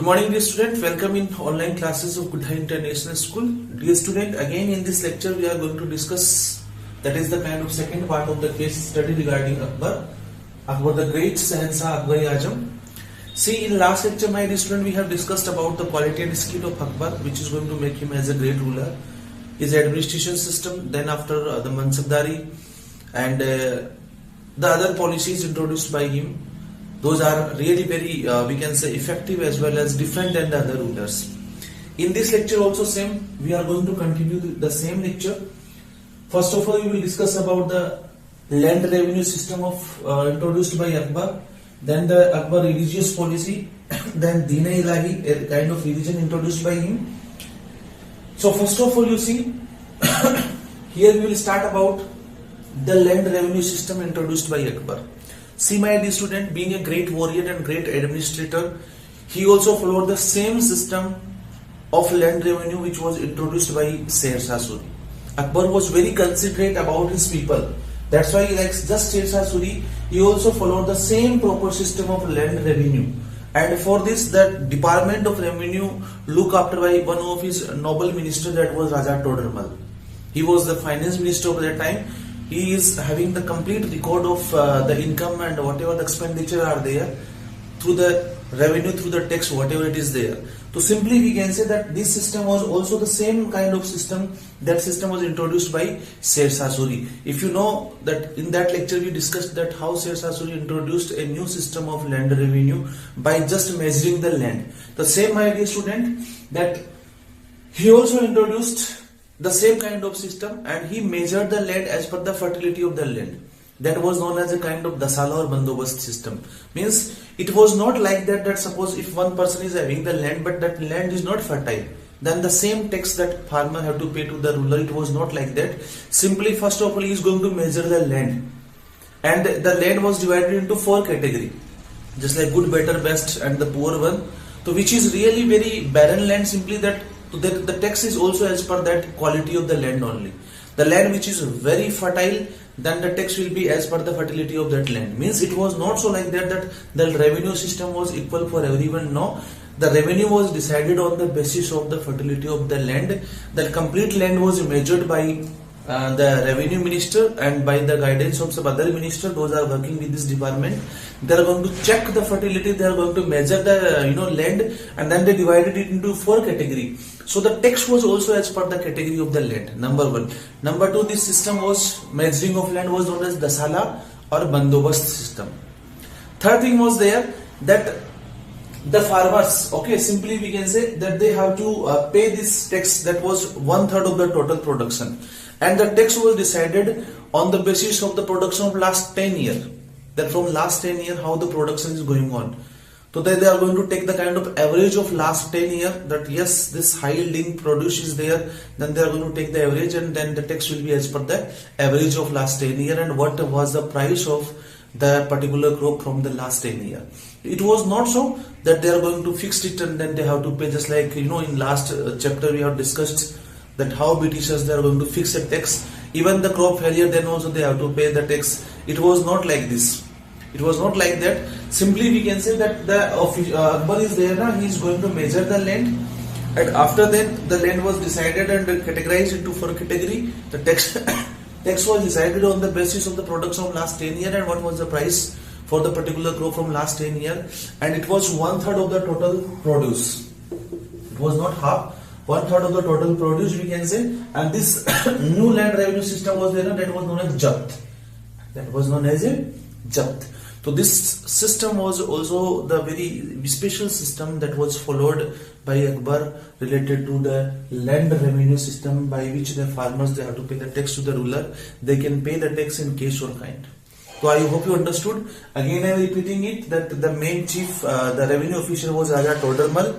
morning dear student, welcome in online classes of Good International School. Dear student, again in this lecture we are going to discuss, that is the kind of second part of the case study regarding Akbar the great Sahanshah Akbar-e-Azam. See, in last lecture my dear student we have discussed about the quality and skill of Akbar, which is going to make him as a great ruler, his administration system, then after the Mansabdari and the other policies introduced by him. Those are really very we can say effective as well as different than the other rulers. In this lecture also same, we are going to continue the same lecture. First of all, we will discuss about the land revenue system of introduced by Akbar, then the Akbar religious policy, then Deen-e-Ilahi, a kind of religion introduced by him. So first of all, you see here we will start about the land revenue system introduced by Akbar. See, my dear student, being a great warrior and great administrator, he also followed the same system of land revenue which was introduced by Sahanshah Suri. Akbar was very considerate about his people. That's why, like just Sahanshah Suri, he also followed the same proper system of land revenue. And for this, the Department of Revenue looked after by one of his noble minister, that was Raja Todermal. He was the finance minister of that time. He is having the complete record of the income and whatever the expenditure are there through the revenue, through the tax, whatever it is there. So simply we can say that this system was also the same kind of system. That system was introduced by Sahanshah Suri. If you know that in that lecture we discussed that how Sahanshah Suri introduced a new system of land revenue by just measuring the land. The same, my dear student, that he also introduced the same kind of system and he measured the land as per the fertility of the land. That was known as a kind of dasala or bandobast system. Means it was not like that suppose if one person is having the land but that land is not fertile, then the same tax that farmer have to pay to the ruler. It was not like that. Simply first of all he is going to measure the land, and the land was divided into 4 categories, just like good, better, best and the poor one. So which is really very barren land, simply that the tax is also as per that quality of the land only. The land which is very fertile, then the tax will be as per the fertility of that land. Means it was not so like that the revenue system was equal for everyone. No, the revenue was decided on the basis of the fertility of the land. The complete land was measured by the revenue minister and by the guidance of some other minister. Those are working with this department. They are going to check the fertility. They are going to measure the land, and then they divided it into 4 categories. So the tax was also as per the category of the land. Number 1. Number 2, this system was measuring of land was known as dasala or bandobast system. Third thing was there that the farmers, okay, simply we can say that they have to pay this tax that was 1/3 of the total production, and the tax was decided on the basis of the production of last 10 years. That from last 10 years how the production is going on. So they are going to take the kind of average of last 10 years, that yes, this high yielding produce is there, then they are going to take the average, and then the tax will be as per the average of last 10 years and what was the price of the particular crop from the last 10 years. It was not so that they are going to fix it and then they have to pay, just like in last chapter we have discussed that how Britishers they are going to fix a tax. Even the crop failure, then also they have to pay the tax. It was not like this. It was not like that. Simply we can say that the Akbar is there now, he is going to measure the land, and after that the land was decided and categorized into 4 categories. The tax was decided on the basis of the production of last 10 years and what was the price for the particular crop from last 10 years, and it was 1/3 of the total produce. It was not half, 1/3 of the total produce we can say. And this new land revenue system was there, that was known as Japt. That was known as a Japt. So this system was also the very special system that was followed by Akbar related to the land revenue system, by which the farmers they have to pay the tax to the ruler. They can pay the tax in cash or kind. So I hope you understood. Again I am repeating it, that the main chief, the revenue official was Raja Todermal,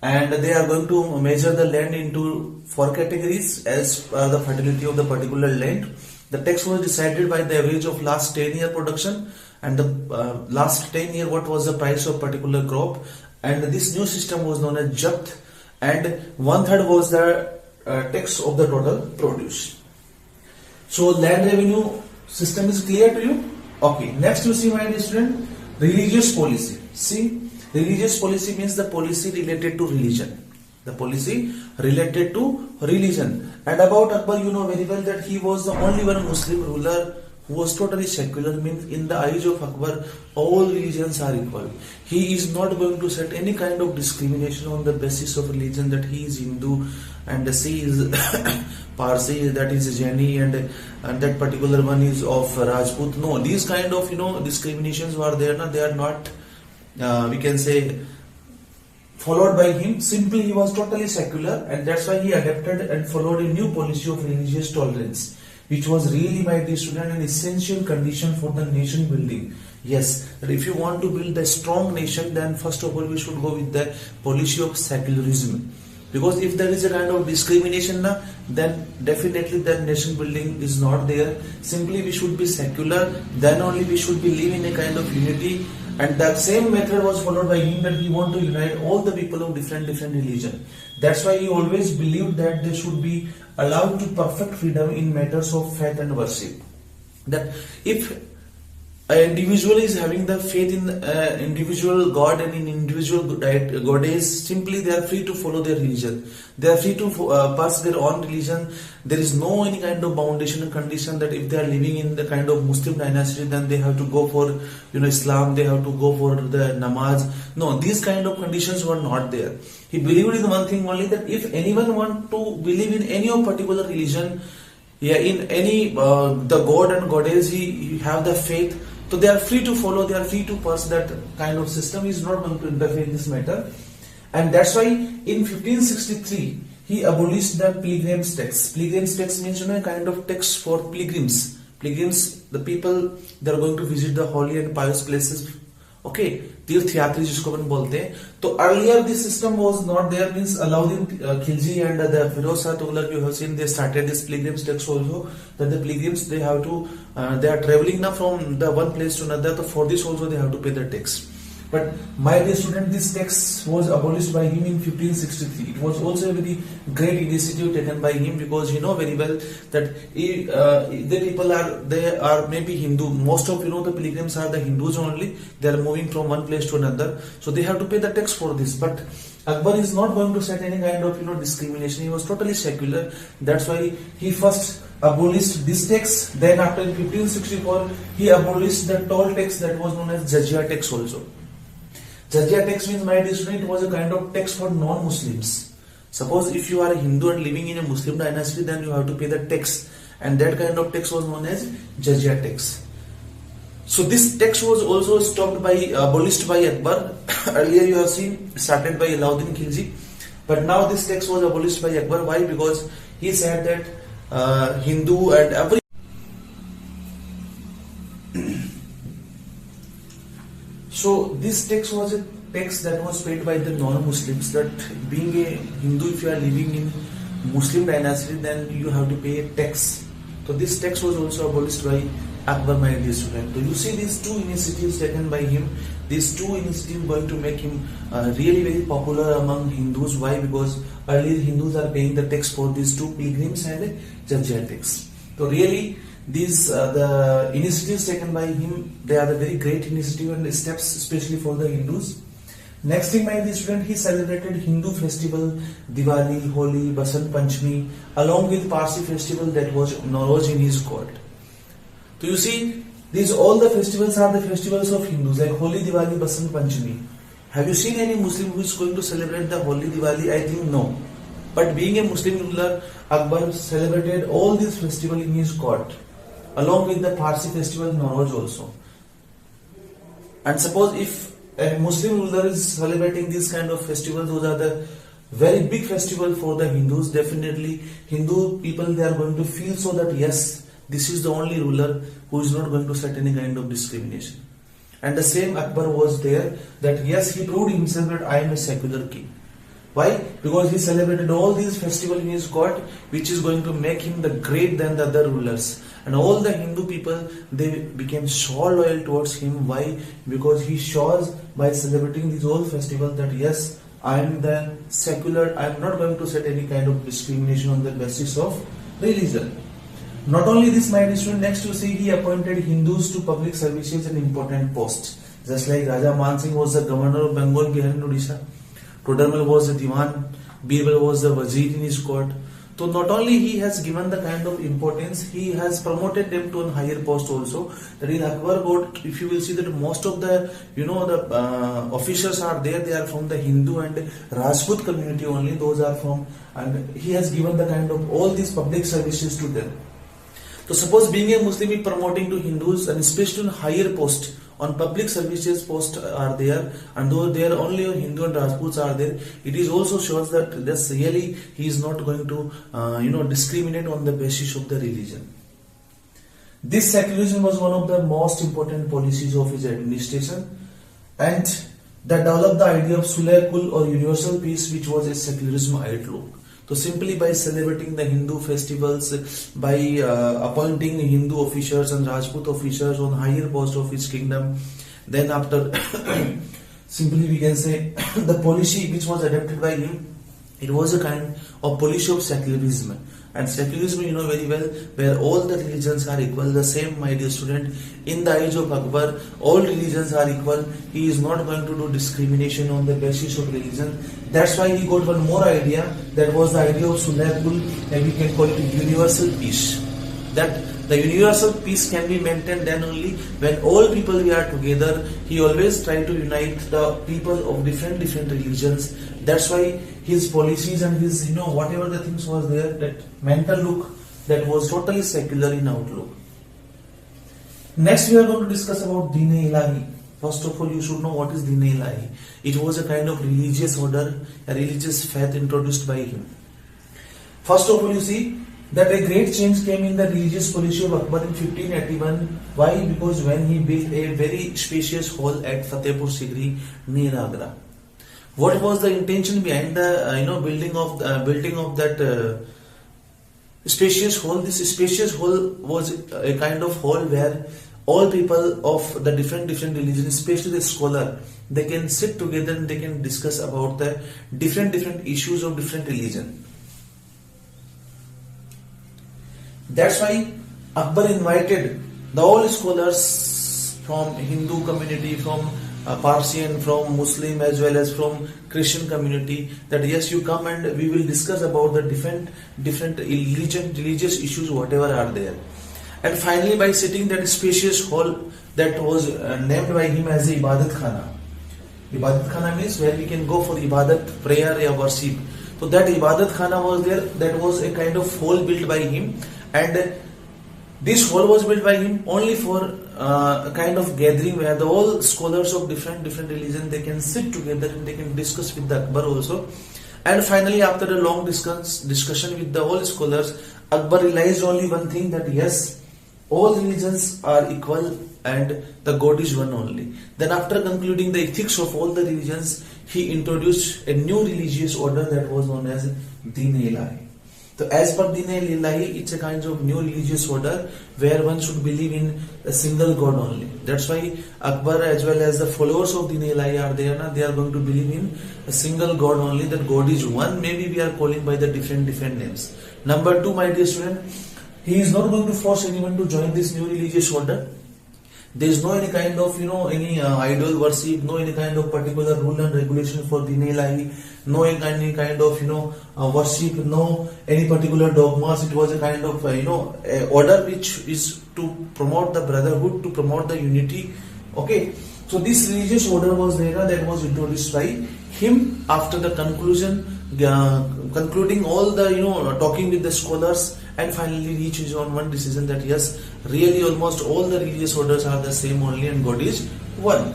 and they are going to measure the land into 4 categories as per the fertility of the particular land. The tax was decided by the average of last 10 year production and the last 10 year what was the price of particular crop, and this new system was known as Japt, and 1/3 was the tax of the total produce. So land revenue system is clear to you? Okay, next you see, my dear student, religious policy. See, Religious policy means the policy related to religion. The policy related to religion. And about Akbar, you know very well that he was the only one Muslim ruler who was totally secular. Means in the eyes of Akbar, all religions are equal. He is not going to set any kind of discrimination on the basis of religion, that he is Hindu and she is Parsi, that is Jaini, and that particular one is of Rajput. No, these kind of discriminations were there. No, they are not. We can say followed by him. Simply he was totally secular, and that's why he adapted and followed a new policy of religious tolerance, which was really, my dear student, an essential condition for the nation building. Yes, that if you want to build a strong nation, then first of all we should go with the policy of secularism. Because if there is a kind of discrimination, then definitely that nation building is not there. Simply we should be secular, then only we should be live in a kind of unity. And that same method was followed by him, that he want to unite all the people of different religion. That's why he always believed that they should be allowed to perfect freedom in matters of faith and worship. That if an individual is having the faith in individual God and in individual goddess, simply they are free to follow their religion. They are free to pass their own religion. There is no any kind of foundation and condition that if they are living in the kind of Muslim dynasty, then they have to go for Islam, they have to go for the namaz. No, these kind of conditions were not there. He believed in one thing only, that if anyone want to believe in any of particular religion, in any the God and goddess, he have the faith. So they are free to follow, they are free to pass that kind of system. He is not going to interfere in this matter. And that's why in 1563, he abolished the pilgrims tax. Pilgrims tax means a kind of tax for pilgrims. Pilgrims, the people, they are going to visit the holy and pious places. Okay, तीर्थ यात्री जिसको अपन बोलते हैं. तो earlier this system was not there. Means Alauddin Khilji and the Firoz Shah Tughlaq, you have seen, they started this pilgrims tax also. That the pilgrims, they have to they are traveling now from the one place to another. So for this also they have to pay the tax. But my dear student, this tax was abolished by him in 1563. It was also a very great initiative taken by him, because you know very well that the people are maybe Hindu. Most of the pilgrims are the Hindus only. They are moving from one place to another, so they have to pay the tax for this. But Akbar is not going to set any kind of discrimination. He was totally secular. That's why he first abolished this tax. Then after 1564, he abolished the toll tax that was known as jizya tax also. Jizya tax means, my dear student, it was a kind of tax for non-Muslims. Suppose if you are a Hindu and living in a Muslim dynasty, then you have to pay the tax, and that kind of tax was known as jizya tax. So this tax was also abolished by Akbar. Earlier you have seen, started by Alauddin Khilji, but now this tax was abolished by Akbar. Why? Because he said that Hindu and every so this tax was a tax that was paid by the non-Muslims, that being a Hindu, if you are living in Muslim dynasty, then you have to pay a tax. So this tax was also abolished by Akbar, my dear student. So you see these two initiatives taken by him. These two initiatives going to make him really very popular among Hindus. Why? Because earlier Hindus are paying the tax for these two pilgrims and jizya tax. So really, these the initiatives taken by him, they are the very great initiative and steps, especially for the Hindus. Next thing, my dear student, he celebrated Hindu festival Diwali, Holi, Basant Panchami, along with Parsi festival that was Nowruz in his court. So you see, these all the festivals are the festivals of Hindus, like Holi, Diwali, Basant Panchami. Have you seen any Muslim who is going to celebrate the Holi, Diwali? I think no. But being a Muslim ruler, Akbar celebrated all these festivals in his court, along with the Parsi festival Nowruz also. And suppose if a Muslim ruler is celebrating these kind of festivals, those are the very big festival for the Hindus. Definitely Hindu people, they are going to feel so that yes, this is the only ruler who is not going to set any kind of discrimination. And the same Akbar was there, that yes, he proved himself that I am a secular king. Why? Because he celebrated all these festivals in his court, which is going to make him the great than the other rulers. And all the Hindu people, they became so loyal towards him. Why? Because he shows by celebrating these all festivals that yes, I am the secular, I am not going to set any kind of discrimination on the basis of religion. Not only this, my dear student, next you see he appointed Hindus to public services and important posts. Just like Raja Man Singh was the governor of Bengal, Bihar and Odisha. Todarmal was the Diwan, Birbal was the Wazir in his court. So not only he has given the kind of importance, he has promoted them to a higher post also. That in Akbar court, if you will see that most of the officials are there, they are from the Hindu and Rajput community only. Those are from, and he has given the kind of all these public services to them. So suppose being a Muslim is promoting to Hindus and especially on higher post, on public services post are there, and though there only Hindu and Rajputs are there, it is also shows that this really he is not going to discriminate on the basis of the religion. This secularism was one of the most important policies of his administration, and that developed the idea of Sulh Kul or universal peace, which was a secularism outlook. So simply by celebrating the Hindu festivals, by appointing Hindu officials and Rajput officials on higher post of his kingdom, then after simply we can say the policy which was adopted by him, it was a kind of policy of secularism. And secularism, you know very well, where all the religions are equal. The same, my dear student, in the age of Akbar, all religions are equal. He is not going to do discrimination on the basis of religion. That's why he got one more idea. That was the idea of Sulh Kul, and we can call it universal peace. That the universal peace can be maintained then only when all people we are together. He always tried to unite the people of different religions. That's why his policies and his whatever the things was there, that mental look, that was totally secular in outlook. Next we are going to discuss about Deen-e-Ilahi. First of all, you should know what is Deen-e-Ilahi. It was a kind of religious order, a religious faith introduced by him. First of all, you see that a great change came in the religious policy of Akbar in 1581. Why? Because when he built a very spacious hall at Fatehpur Sikri near Agra. What was the intention behind the building of that spacious hall? This spacious hall was a kind of hall where all people of the different religions, especially the scholar, they can sit together and they can discuss about the different issues of different religion. That's why Akbar invited the all scholars from Hindu community, from Parsian, from Muslim as well as from Christian community, that yes, you come and we will discuss about the different religious issues whatever are there. And finally, by sitting that spacious hall that was named by him as the Ibadat Khana. Ibadat Khana means where we can go for Ibadat, prayer or worship. So that Ibadat Khana was there, that was a kind of hall built by him, and this hall was built by him only for a kind of gathering where the all scholars of different religions, they can sit together and they can discuss with the Akbar also. And finally, after a long discussion with the all scholars, Akbar realized only one thing, that yes, all religions are equal and the God is one only. Then after concluding the ethics of all the religions, he introduced a new religious order that was known as Deen-e-Ilahi. So as per Deen-e-Ilahi, it's a kind of new religious order where one should believe in a single God only. That's why Akbar as well as the followers of Deen-e-Ilahi are there, they are going to believe in a single God only, that God is one. Maybe we are calling by the different names. Number two, my dear student, he is not going to force anyone to join this new religious order. There is no any kind of any idol worship, no any kind of particular rule and regulation for Deen-e-Ilahi, no any kind of worship, no any particular dogmas. It was a kind of a order which is to promote the brotherhood, to promote the unity. Okay, so this religious order was there, that was introduced by him after the concluding all the talking with the scholars, and finally reaches on one decision that yes, really almost all the religious orders are the same only and God is one.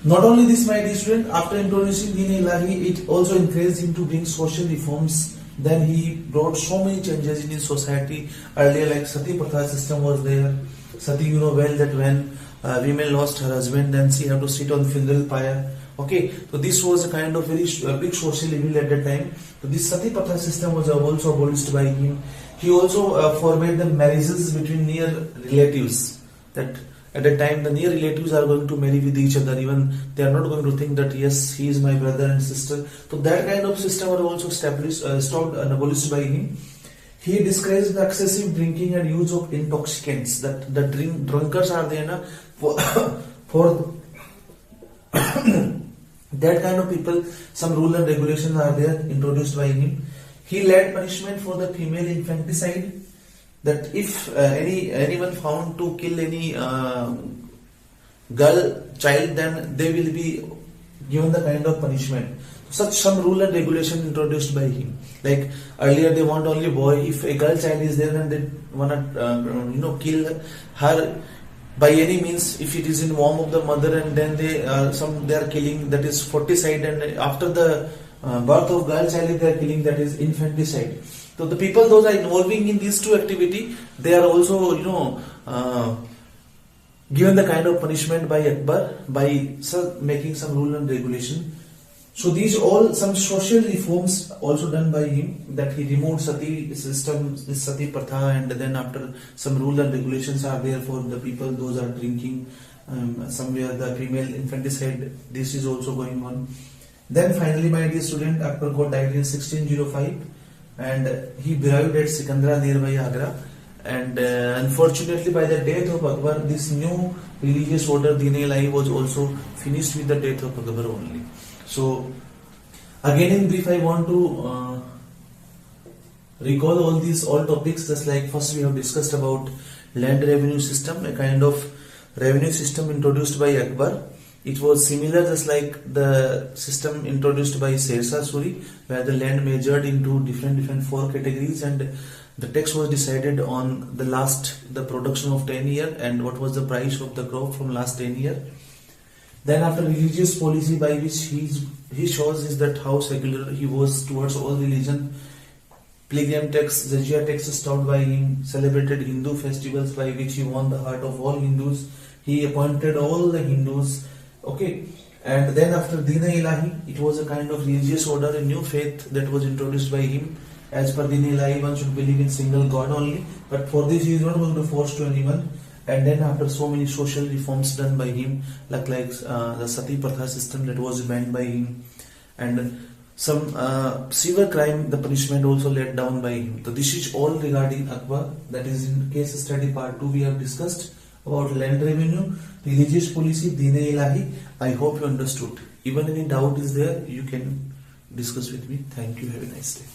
Not only this, my dear student, after introducing Deen-e-Ilahi, it also encouraged him to bring social reforms. Then he brought so many changes in his society. Earlier, like Sati Pratha system was there. Sati, you know well that when women lost her husband, then she had to sit on funeral pyre. Okay, so this was a kind of very big social evil at that time. So this Sati Pratha system was also abolished by him. He also forbade the marriages between near relatives. That at that time the near relatives are going to marry with each other. Even they are not going to think that yes, he is my brother and sister. So that kind of system was also established, stopped and abolished by him. He discouraged the excessive drinking and use of intoxicants. That the drunkards are there na, for that kind of people. Some rules and regulations are there introduced by him. He led punishment for the female infanticide. That if anyone found to kill any girl child, then they will be given the kind of punishment. Such some rule and regulation introduced by him. Like earlier they want only boy. If a girl child is there, then they wanna kill her by any means. If it is in womb of the mother, and then they are killing, that is forticide, and after the birth of girl child they are killing, that is infanticide. So the people those are involving in these two activity, they are also given the kind of punishment by Akbar by making some rule and regulation. So these all some social reforms also done by him, that he removed sati system, this sati pratha, and then after some rule and regulations are there for the people those are drinking, somewhere the female infanticide, this is also going on. Then finally, my dear student, Akbar got died in 1605, and he buried at Sikandra nearby Agra. And unfortunately, by the death of Akbar, this new religious order Din-e-Ilahi was also finished with the death of Akbar only. So again in brief, I want to recall all topics. Just like first we have discussed about land revenue system, a kind of revenue system introduced by Akbar. It was similar just like the system introduced by Sher Shah Suri, where the land measured into different 4 categories, and the tax was decided on the production of 10 years and what was the price of the crop from last 10 years. Then after religious policy, by which he shows is that how secular he was towards all religion. Pilgrim tax, jizya tax stopped by him. Celebrated Hindu festivals by which he won the heart of all Hindus. He appointed all the Hindus. Okay. And then after Din-e-Ilahi, it was a kind of religious order, a new faith that was introduced by him. As per Din-e-Ilahi, one should believe in single God only. But for this, he is not going to force to anyone. And then after so many social reforms done by him, like the sati pratha system that was banned by him, and some severe crime, the punishment also laid down by him. So this is all regarding Akbar. That is in case study part 2 we have discussed about land revenue, religious policy, Din-e-Ilahi. I hope you understood. Even any doubt is there, you can discuss with me. Thank you. Have a nice day.